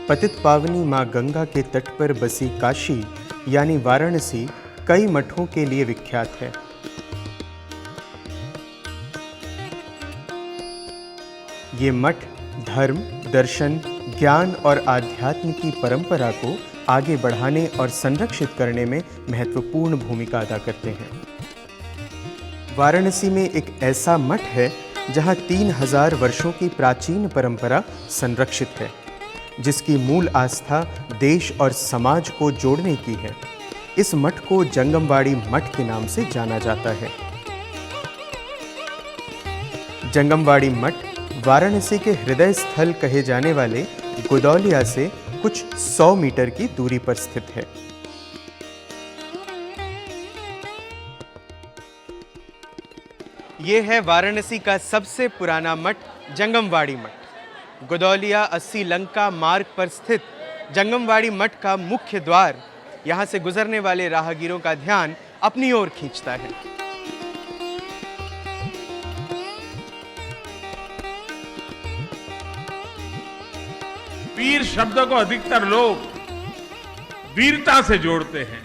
पतित पावनी मां गंगा के तट पर बसी काशी यानी वाराणसी कई मठों के लिए विख्यात है। ये मठ धर्म, दर्शन, ज्ञान और आध्यात्म की परंपरा को आगे बढ़ाने और संरक्षित करने में महत्वपूर्ण भूमिका अदा करते हैं। वाराणसी में एक ऐसा मठ है जहां 3000 वर्षों की प्राचीन परंपरा संरक्षित है, जिसकी मूल आस्था देश और समाज को जोड़ने की है। इस मठ को जंगमवाड़ी मठ के नाम से जाना जाता है। जंगमवाड़ी मठ वाराणसी के हृदय स्थल कहे जाने वाले गुदौलिया से कुछ 100 मीटर की दूरी पर स्थित है। ये है वाराणसी का सबसे पुराना मठ, जंगमवाड़ी मठ। गुदौलिया 80 लंका मार्ग पर स्थित जंगमवाड़ी मठ का मुख्य द्वार यहाँ से गुजरने वाले राहगीरों का ध्यान अपनी ओर खींचता है। वीर शब्द को अधिकतर लोग वीरता से जोड़ते हैं,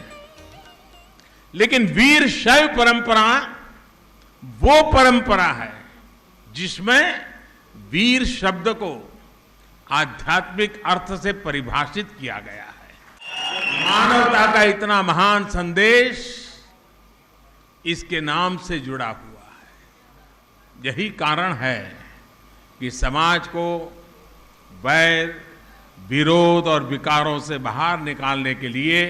लेकिन वीर शैव परंपरा वो परंपरा है जिसमें वीर शब्द को आध्यात्मिक अर्थ से परिभाषित किया गया है। मानवता का इतना महान संदेश इसके नाम से जुड़ा हुआ है। यही कारण है कि समाज को वैर, विरोध और विकारों से बाहर निकालने के लिए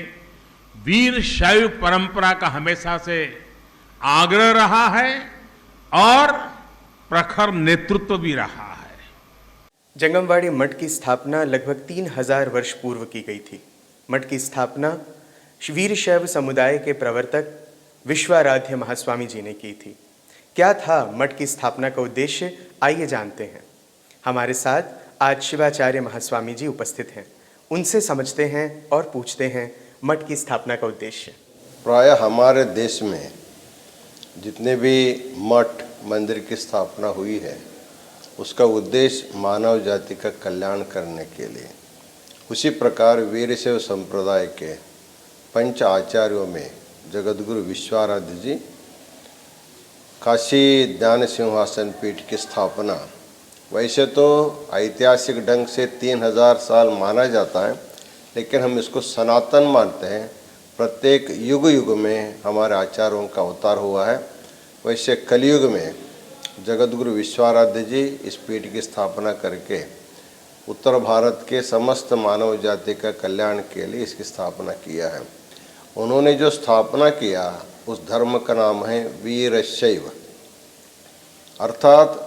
वीर शैव परंपरा का हमेशा से आग्रह रहा है और प्रखर नेतृत्व भी रहा है। जंगमवाड़ी मठ की स्थापना लगभग 3000 वर्ष पूर्व की गई थी। मठ की स्थापना वीर शैव समुदाय के प्रवर्तक विश्वाराध्य महास्वामी जी ने की थी। क्या था मठ की स्थापना का उद्देश्य, आइए जानते हैं। हमारे साथ आज शिवाचार्य महास्वामी जी उपस्थित हैं। उनसे समझते हैं और पूछते हैं मठ की स्थापना का उद्देश्य। प्रायः हमारे देश में जितने भी मठ मंदिर की स्थापना हुई है, उसका उद्देश्य मानव जाति का कल्याण करने के लिए। उसी प्रकार वीरशैव संप्रदाय के पंच आचार्यों में जगतगुरु विश्वाराध्य जी काशी ज्ञान सिंहासन पीठ की स्थापना वैसे तो ऐतिहासिक ढंग से 3000 साल माना जाता है, लेकिन हम इसको सनातन मानते हैं। प्रत्येक युग युग में हमारे आचार्यों का अवतार हुआ है। वैसे कलयुग में जगतगुरु विश्वाराध्य जी इस पीठ की स्थापना करके उत्तर भारत के समस्त मानव जाति का कल्याण के लिए इसकी स्थापना किया है। उन्होंने जो स्थापना किया उस धर्म का नाम है वीरशैव, अर्थात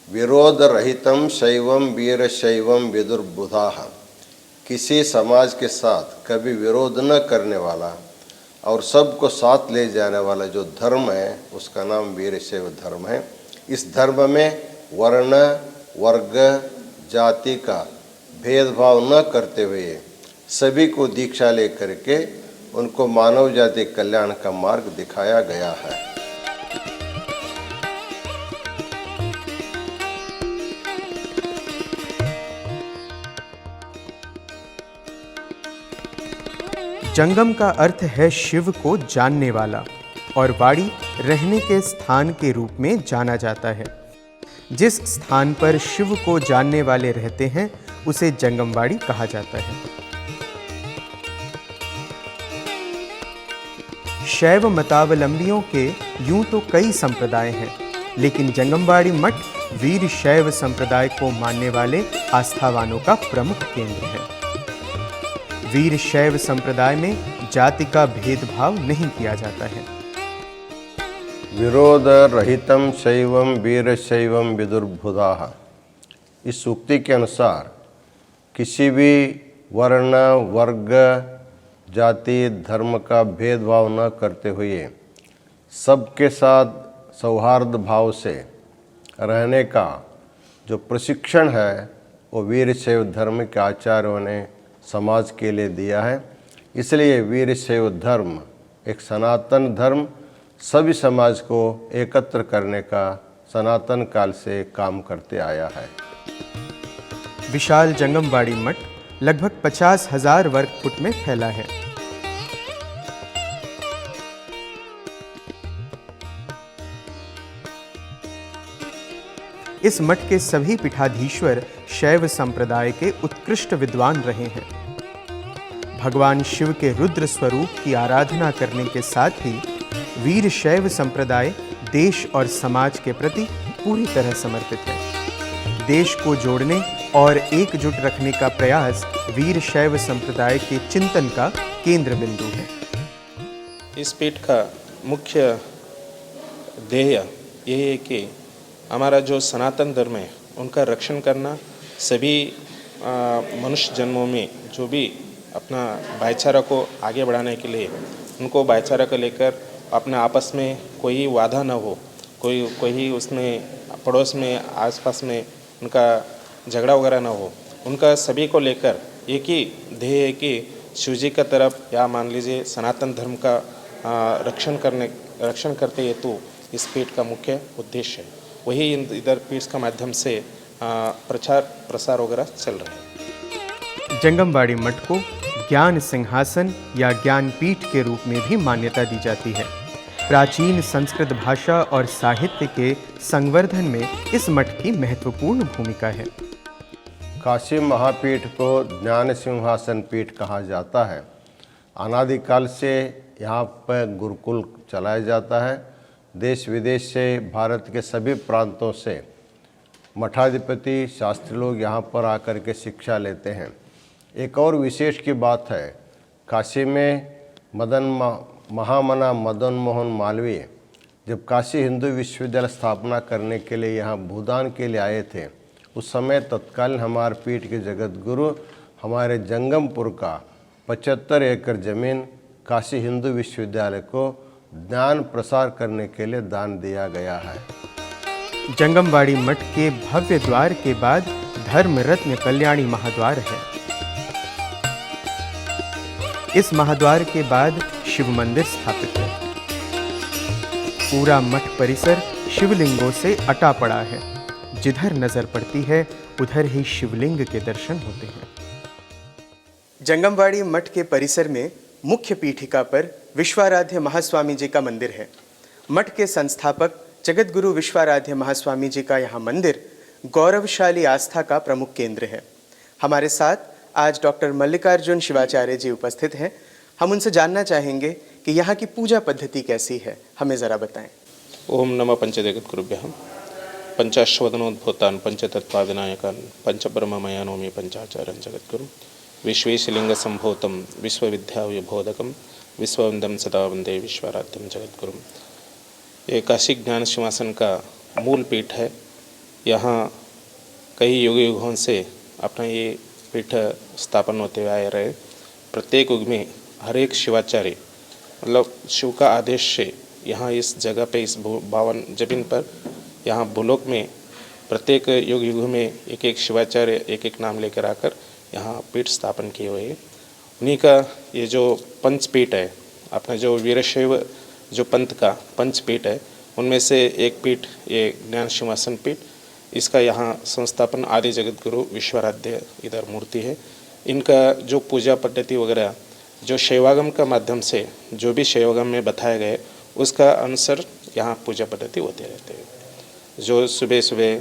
विरोध रहितम शैवम वीरशैवम विदुर्बुधाः। किसी समाज के साथ कभी विरोध न करने वाला और सबको साथ ले जाने वाला जो धर्म है उसका नाम वीरशैव धर्म है। इस धर्म में वर्ण, वर्ग, जाति का भेदभाव न करते हुए सभी को दीक्षा ले करके उनको मानव जाति कल्याण का मार्ग दिखाया गया है। जंगम का अर्थ है शिव को जानने वाला और वाड़ी रहने के स्थान के रूप में जाना जाता है। जिस स्थान पर शिव को जानने वाले रहते हैं उसे जंगमवाड़ी कहा जाता है। शैव मतावलंबियों के यूं तो कई संप्रदाय हैं, लेकिन जंगमवाड़ी मठ वीर शैव संप्रदाय को मानने वाले आस्थावानों का प्रमुख केंद्र है। वीर शैव संप्रदाय में जाति का भेदभाव नहीं किया जाता है। विरोध रहितम शैवम वीरशैवम विदुर्बुधाः। इस उक्ति के अनुसार किसी भी वर्ण, वर्ग, जाति, धर्म का भेदभाव न करते हुए सबके साथ सौहार्द भाव से रहने का जो प्रशिक्षण है वो वीरशैव धर्म के आचार्यों ने समाज के लिए दिया है। इसलिए वीरशैव धर्म एक सनातन धर्म सभी समाज को एकत्र करने का सनातन काल से काम करते आया है। विशाल जंगमवाड़ी मठ लगभग 50,000 वर्ग फुट में फैला है। इस मठ के सभी पीठाधीश्वर शैव संप्रदाय के उत्कृष्ट विद्वान रहे हैं। भगवान शिव के रुद्र स्वरूप की आराधना करने के साथ ही वीर शैव संप्रदाय देश और समाज के प्रति पूरी तरह समर्पित है। देश को जोड़ने और एकजुट रखने का प्रयास वीर शैव संप्रदाय के चिंतन का केंद्र बिंदु है। इस पीठ का मुख्य ध्येय यही है कि हमारा जो सनातन धर्म है उनका रक्षण करना, सभी मनुष्य जन्मों में जो भी अपना भाईचारा को आगे बढ़ाने के लिए उनको भाईचारा को लेकर अपने आपस में कोई वादा न हो, कोई उसमें पड़ोस में आसपास में उनका झगड़ा वगैरह ना हो, उनका सभी को लेकर एक ही ध्येय है कि शिव जी का तरफ या मान लीजिए सनातन धर्म का रक्षण करते हेतु इस पीठ का मुख्य उद्देश्य है। वही इधर पीठ के माध्यम से प्रचार प्रसार वगैरह चल रहा है। जंगमबाड़ी मठ को ज्ञान सिंहासन या ज्ञान पीठ के रूप में भी मान्यता दी जाती है। प्राचीन संस्कृत भाषा और साहित्य के संवर्धन में इस मठ की महत्वपूर्ण भूमिका है। काशी महापीठ को ज्ञान सिंहासन पीठ कहा जाता है। अनादिकाल से यहाँ पर गुरुकुल चलाया जाता है। देश विदेश से, भारत के सभी प्रांतों से मठाधिपति शास्त्री लोग यहाँ पर आकर के शिक्षा लेते हैं। एक और विशेष की बात है, काशी में महामना मदन मोहन मालवीय जब काशी हिंदू विश्वविद्यालय स्थापना करने के लिए यहाँ भूदान के लिए आए थे, उस समय तत्कालीन हमारे पीठ के जगत गुरु हमारे जंगमपुर का 75 एकड़ जमीन काशी हिंदू विश्वविद्यालय को ज्ञान प्रसार करने के लिए दान दिया गया है। जंगमबाड़ी मठ के भव्य द्वार के बाद धर्म रत्न कल्याणी महाद्वार है। इस महाद्वार के बाद शिव मंदिर स्थापित है। पूरा मठ परिसर शिवलिंगों से अटा पड़ा है। जिधर नजर पड़ती है उधर ही शिवलिंग के दर्शन होते हैं। जंगमबाड़ी मठ के परिसर में मुख्य पीठिका पर विश्वाराध्य महास्वामी जी का मंदिर है। मठ के संस्थापक जगत गुरु विश्वाराध्य महास्वामी जी का यहाँ मंदिर गौरवशाली आस्था का प्रमुख केंद्र है। हमारे साथ आज डॉक्टर मल्लिकार्जुन शिवाचार्य जी उपस्थित हैं। हम उनसे जानना चाहेंगे कि यहाँ की पूजा पद्धति कैसी है, हमें ज़रा बताएं। ओम नमः पंचजगद्गुरुभ्यः पंचाश्वदनोद्भूतान् पंचतत्त्वाविनायकान् पंचब्रह्ममयानोमि पंचाचार्यं जगद्गुरुं विश्वेशलिंगसंभूतं विश्वविद्याविबोधकं विश्ववंदं सदा वंदे विश्वाराध्यं जगद्गुरुं। ये काशी ज्ञान सिंहासन का मूल पीठ है। यहाँ कई युगों से अपना ये पीठ स्थापन होते आए रहे। प्रत्येक युग में हर एक शिवाचार्य मतलब शिव का आदेश से यहाँ इस जगह पे इस बावन जमीन पर यहाँ भूलोक में प्रत्येक युग में एक एक शिवाचार्य एक एक नाम लेकर आकर यहाँ पीठ स्थापन किए हुए हैं। उन्हीं का ये जो पंचपीठ है, अपना जो वीरशैव जो पंथ का पंचपीठ है, उनमें से एक पीठ ये ज्ञान सिंहासन पीठ, इसका यहाँ संस्थापन आदि जगत गुरु विश्वाराध्य इधर मूर्ति है। इनका जो पूजा पद्धति वगैरह जो शैवागम का माध्यम से जो भी शैवागम में बताया गया उसका अनुसार यहाँ पूजा पद्धति होते रहते हैं। जो सुबह सुबह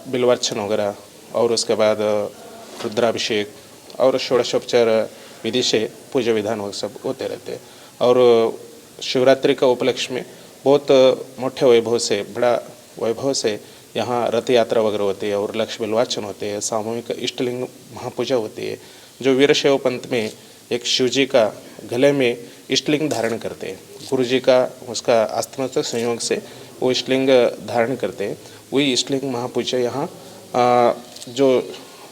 बिल्वार्चन वगैरह और उसके बाद रुद्राभिषेक और षोडशोपचार विधि से पूजा विधान वो सब होते रहते हैं। और शिवरात्रि का उपलक्ष्य में बहुत मोटे वैभव से, बड़ा वैभव से यहाँ रथ यात्रा वगैरह होती है और लक्ष्य बिल्वार्चन होते हैं, सामूहिक इष्टलिंग महापूजा होती है। जो वीरशैव पंथ में एक शिव जी का गले में इष्टलिंग धारण करते हैं, गुरु जी का उसका आस्थमस्तक संयोग से वो इष्टलिंग धारण करते हैं। वही इष्टलिंग महापूजा यहाँ जो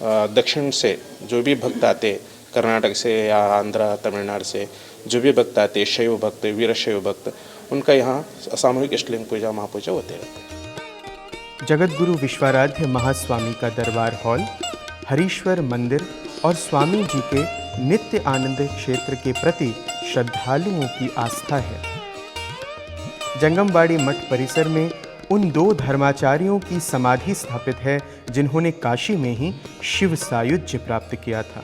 दक्षिण से जो भी भक्त आते, कर्नाटक से या आंध्र तमिलनाडु से जो भी भक्त आते, शैव भक्त वीरशैव भक्त, उनका यहाँ सामूहिक इष्टलिंग पूजा महापूजा होते रहते हैं। जगत गुरु विश्वाराध्य महास्वामी का दरबार हॉल, हरीश्वर मंदिर और स्वामी जी के नित्य आनंद क्षेत्र के प्रति श्रद्धालुओं की आस्था है। जंगमबाड़ी मठ परिसर में उन दो धर्माचार्यों की समाधि स्थापित है जिन्होंने काशी में ही शिव सायुज्य प्राप्त किया था।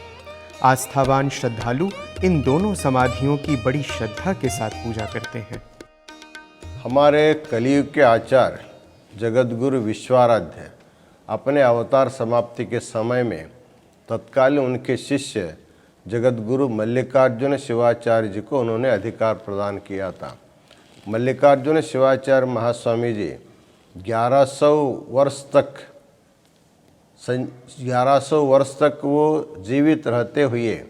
आस्थावान श्रद्धालु इन दोनों समाधियों की बड़ी श्रद्धा के साथ पूजा करते हैं। हमारे कलियुग के आचार्य जगतगुरु विश्वाराध्य अपने अवतार समाप्ति के समय में तत्कालीन उनके शिष्य जगतगुरु मल्लिकार्जुन शिवाचार्य जी को उन्होंने अधिकार प्रदान किया था। मल्लिकार्जुन शिवाचार्य महास्वामी जी 1100 वर्ष तक वो जीवित रहते हुए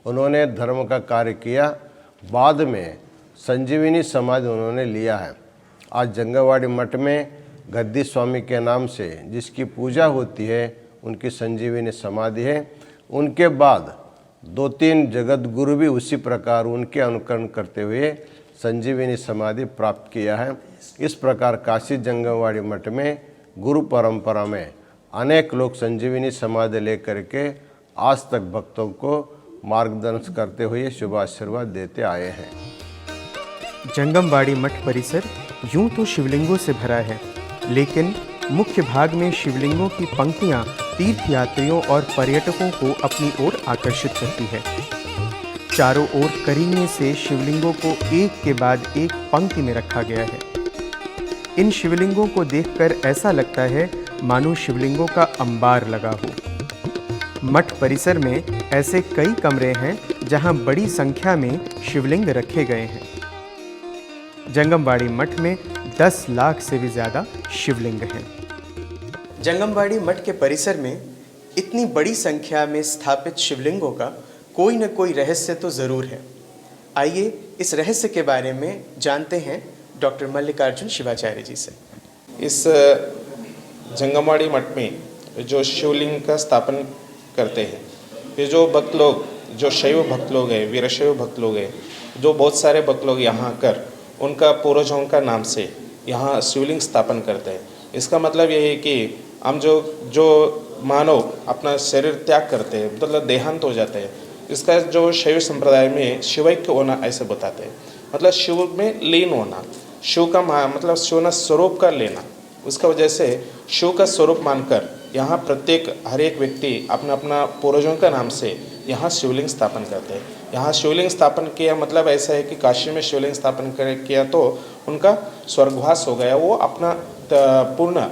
उन्होंने धर्म का कार्य किया। बाद में संजीवनी समाधि उन्होंने लिया है। आज जंगमवाड़ी मठ में गद्दी स्वामी के नाम से जिसकी पूजा होती है उनकी संजीवनी समाधि है। उनके बाद 2-3 जगत गुरु भी उसी प्रकार उनके अनुकरण करते हुए संजीवनी समाधि प्राप्त किया है। इस प्रकार काशी जंगमवाड़ी मठ में गुरु परंपरा में अनेक लोग संजीवनी समाधि लेकर के आज तक भक्तों को मार्गदर्शन करते हुए शुभ आशीर्वाद देते आए हैं। जंगमवाड़ी मठ परिसर यूं तो शिवलिंगों से भरा है, लेकिन मुख्य भाग में शिवलिंगों की पंक्तियां तीर्थयात्रियों और पर्यटकों को अपनी ओर आकर्षित करती है। चारों ओर करीने से शिवलिंगों को एक के बाद एक पंक्ति में रखा गया है। इन शिवलिंगों को देखकर ऐसा लगता है मानो शिवलिंगों का अंबार लगा हो। मठ परिसर में ऐसे कई कमरे हैं जहां बड़ी संख्या में शिवलिंग रखे गए हैं। जंगमवाड़ी मठ में 10 लाख से भी ज़्यादा शिवलिंग हैं। जंगमवाड़ी मठ के परिसर में इतनी बड़ी संख्या में स्थापित शिवलिंगों का कोई न कोई रहस्य तो ज़रूर है। आइए इस रहस्य के बारे में जानते हैं डॉक्टर मल्लिकार्जुन शिवाचार्य जी से। इस जंगमवाड़ी मठ में जो शिवलिंग का स्थापन करते हैं, ये जो भक्त लोग, जो शैव भक्त लोग हैं, वीरशैव भक्त लोग हैं, जो बहुत सारे भक्त लोग यहाँ आकर उनका पूर्वजों का नाम से यहाँ शिवलिंग स्थापन करते हैं। इसका मतलब ये है कि हम जो मानव अपना शरीर त्याग करते हैं, मतलब देहांत हो जाते हैं, इसका जो शैव संप्रदाय में शिवैक्य होना ऐसे बताते हैं। मतलब शिव में लीन होना, शिव का मतलब शिव ना स्वरूप का लेना। उसका वजह से शिव का स्वरूप मानकर यहाँ प्रत्येक हर एक व्यक्ति अपना अपना पूर्वजों का नाम से यहाँ शिवलिंग स्थापन करते हैं। यहाँ शिवलिंग स्थापन किया मतलब ऐसा है कि काशी में शिवलिंग स्थापन किया तो उनका स्वर्गवास हो गया, वो अपना पूर्ण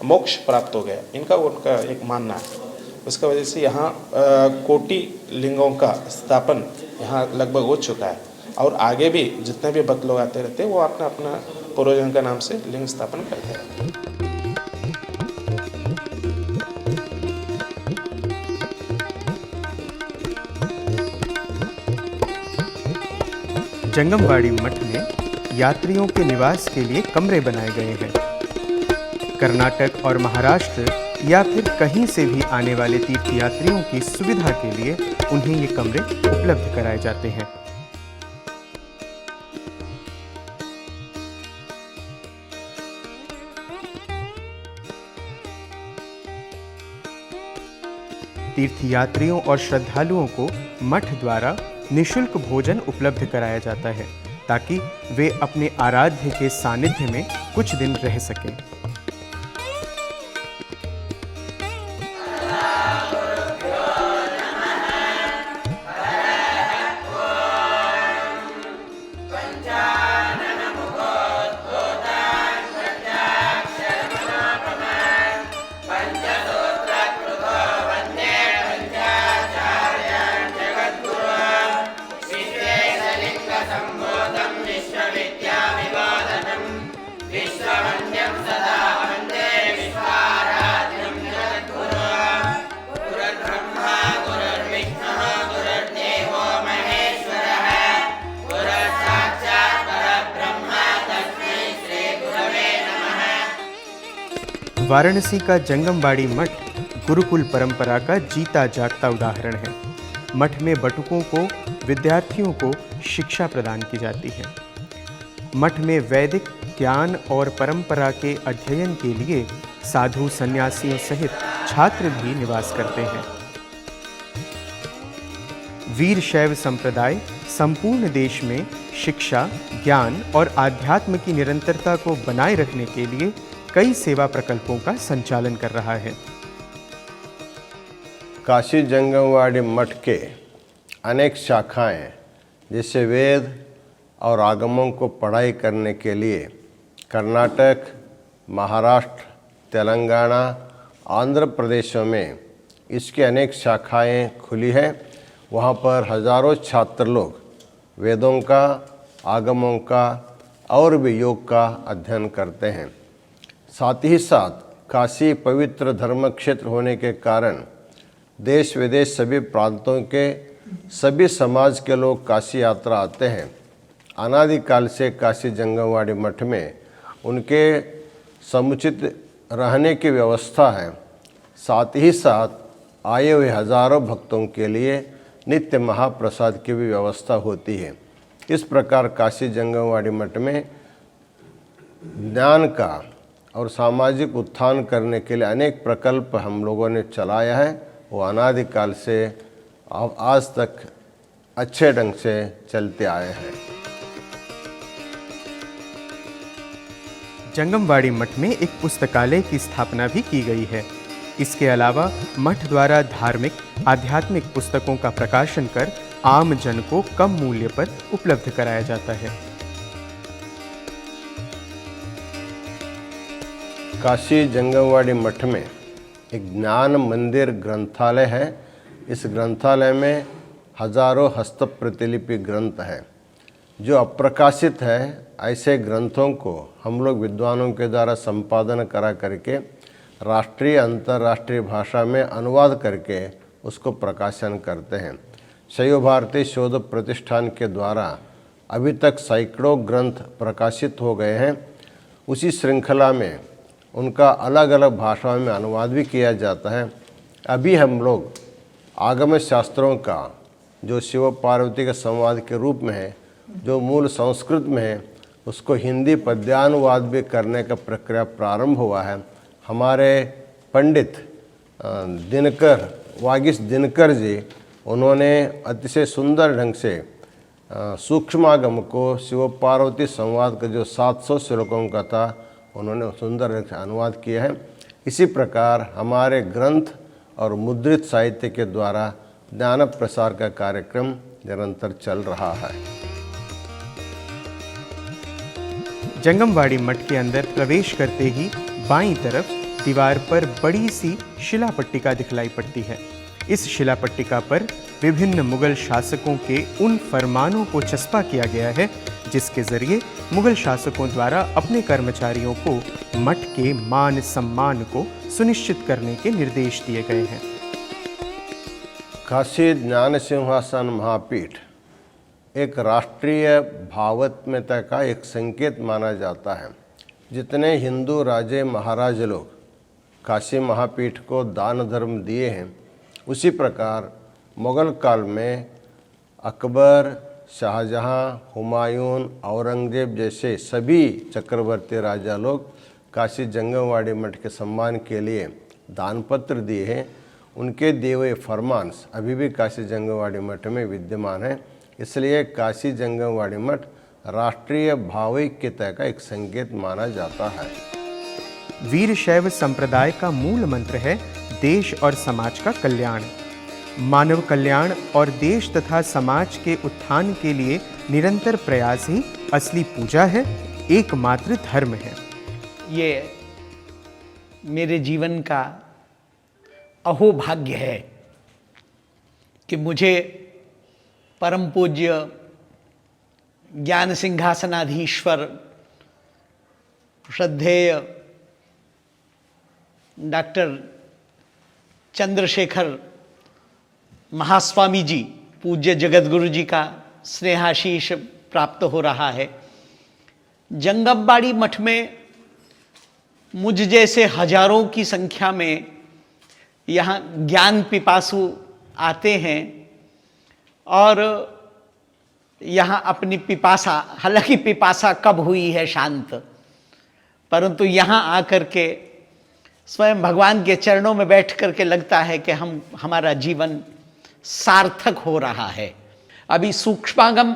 मोक्ष प्राप्त हो गया, इनका उनका एक मानना है। उसका वजह से यहाँ कोटि लिंगों का स्थापन यहाँ लगभग हो चुका है और आगे भी जितने भी भक्त लोग आते रहते हैं वो अपना अपना पूर्वजों का नाम से लिंग स्थापन करते हैं। जंगमवाड़ी मठ में यात्रियों के निवास के लिए कमरे बनाए गए हैं। कर्नाटक और महाराष्ट्र या फिर कहीं से भी आने वाले तीर्थयात्रियों की सुविधा के लिए उन्हें ये कमरे उपलब्ध कराए जाते हैं। तीर्थयात्रियों और श्रद्धालुओं को मठ द्वारा निःशुल्क भोजन उपलब्ध कराया जाता है ताकि वे अपने आराध्य के सानिध्य में कुछ दिन रह सकें। वाराणसी का जंगमवाड़ी मठ गुरुकुल परंपरा का जीता जागता उदाहरण है। मठ में बटुकों को, विद्यार्थियों को शिक्षा प्रदान की जाती है। मठ में वैदिक ज्ञान और परंपरा के अध्ययन के लिए साधु सन्यासियों सहित छात्र भी निवास करते हैं। वीर शैव संप्रदाय संपूर्ण देश में शिक्षा, ज्ञान और आध्यात्म की निरंतरता को बनाए रखने के लिए कई सेवा प्रकल्पों का संचालन कर रहा है। काशी जंगमवाड़ी मठ के अनेक शाखाएं जैसे वेद और आगमों को पढ़ाई करने के लिए कर्नाटक, महाराष्ट्र, तेलंगाना, आंध्र प्रदेशों में इसकी अनेक शाखाएं खुली हैं। वहाँ पर हजारों छात्र लोग वेदों का, आगमों का और भी योग का अध्ययन करते हैं। साथ ही साथ काशी पवित्र धर्म क्षेत्र होने के कारण देश विदेश सभी प्रांतों के सभी समाज के लोग काशी यात्रा आते हैं। अनादिकाल से काशी जंगमवाड़ी मठ में उनके समुचित रहने की व्यवस्था है। साथ ही साथ आए हुए हजारों भक्तों के लिए नित्य महाप्रसाद की भी व्यवस्था होती है। इस प्रकार काशी जंगमवाड़ी मठ में ज्ञान का और सामाजिक उत्थान करने के लिए अनेक प्रकल्प हम लोगों ने चलाया है। वो अनादिकाल से आज तक अच्छे ढंग से चलते आए हैं। जंगमवाड़ी मठ में एक पुस्तकालय की स्थापना भी की गई है। इसके अलावा मठ द्वारा धार्मिक, आध्यात्मिक पुस्तकों का प्रकाशन कर आम जन को कम मूल्य पर उपलब्ध कराया जाता है। काशी जंगमवाड़ी मठ में एक ज्ञान मंदिर ग्रंथालय है। इस ग्रंथालय में हजारों हस्तप्रतिलिपि ग्रंथ है जो अप्रकाशित है। ऐसे ग्रंथों को हम लोग विद्वानों के द्वारा संपादन करा करके राष्ट्रीय अंतर्राष्ट्रीय भाषा में अनुवाद करके उसको प्रकाशन करते हैं। शैव भारती शोध प्रतिष्ठान के द्वारा अभी तक सैकड़ों ग्रंथ प्रकाशित हो गए हैं। उसी श्रृंखला में उनका अलग अलग भाषाओं में अनुवाद भी किया जाता है। अभी हम लोग आगम शास्त्रों का जो शिव पार्वती के संवाद के रूप में है, जो मूल संस्कृत में है, उसको हिंदी पद्यानुवाद भी करने का प्रक्रिया प्रारंभ हुआ है। हमारे पंडित दिनकर, वागीश दिनकर जी, उन्होंने अतिशय सुंदर ढंग से सूक्ष्मागम को शिव पार्वती संवाद का जो 700 श्लोकों का था, उन्होंने सुंदर ढंग से अनुवाद किया है। इसी प्रकार हमारे ग्रंथ और मुद्रित साहित्य के द्वारा ज्ञान प्रसार का कार्यक्रम निरंतर चल रहा है। जंगमवाड़ी मठ के अंदर प्रवेश करते ही बाईं तरफ दीवार पर बड़ी सी शिला पट्टिका दिखलाई पड़ती है। इस शिला पट्टिका पर विभिन्न मुगल शासकों के उन फरमानों को चस्पा किया गया है जिसके जरिए मुगल शासकों द्वारा अपने कर्मचारियों को मठ के मान सम्मान को सुनिश्चित करने के निर्देश दिए गए हैं। काशी ज्ञान सिंहासन महापीठ एक राष्ट्रीय भावात्म्यता का एक संकेत माना जाता है। जितने हिंदू राजे महाराज लोग काशी महापीठ को दान धर्म दिए हैं, उसी प्रकार मुगल काल में अकबर, शाहजहां, हुमायूं, औरंगजेब जैसे सभी चक्रवर्ती राजा लोग काशी जंगमवाड़ी मठ के सम्मान के लिए दान पत्र दिए हैं। उनके दिए हुए फरमान्स अभी भी काशी जंगमवाड़ी मठ में विद्यमान है। इसलिए काशी जंगमवाड़ी मठ राष्ट्रीय भावैक्यता का एक संकेत माना जाता है। वीरशैव संप्रदाय का मूल मंत्र है देश और समाज का कल्याण। मानव कल्याण और देश तथा समाज के उत्थान के लिए निरंतर प्रयास ही असली पूजा है, एकमात्र धर्म है। ये मेरे जीवन का अहोभाग्य है कि मुझे परम पूज्य ज्ञान सिंहासनाधीश्वर श्रद्धेय डॉक्टर चंद्रशेखर महास्वामी जी, पूज्य जगतगुरु जी का स्नेहाशीष प्राप्त हो रहा है। जंगमवाड़ी मठ में मुझ जैसे हजारों की संख्या में यहाँ ज्ञान पिपासु आते हैं और यहाँ अपनी पिपासा, हालांकि पिपासा कब हुई है शांत, परंतु यहाँ आकर के स्वयं भगवान के चरणों में बैठ करके लगता है कि हमारा जीवन सार्थक हो रहा है। अभी सूक्ष्मागम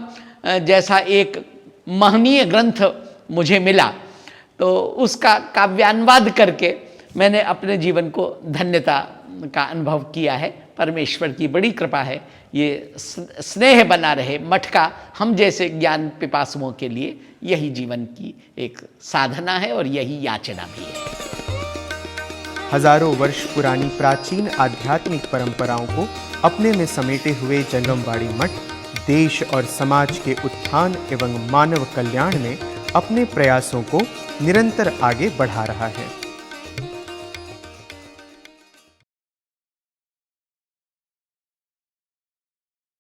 जैसा एक महनीय ग्रंथ मुझे मिला तो उसका काव्यानुवाद करके मैंने अपने जीवन को धन्यता का अनुभव किया है। परमेश्वर की बड़ी कृपा है, ये स्नेह बना रहे मठ का हम जैसे ज्ञान पिपासुओं के लिए यही जीवन की एक साधना है और यही याचना भी है। हजारों वर्ष पुरानी प्राचीन आध्यात्मिक परंपराओं को अपने में समेटे हुए जंगमबाड़ी मठ देश और समाज के उत्थान एवं मानव कल्याण में अपने प्रयासों को निरंतर आगे बढ़ा रहा है।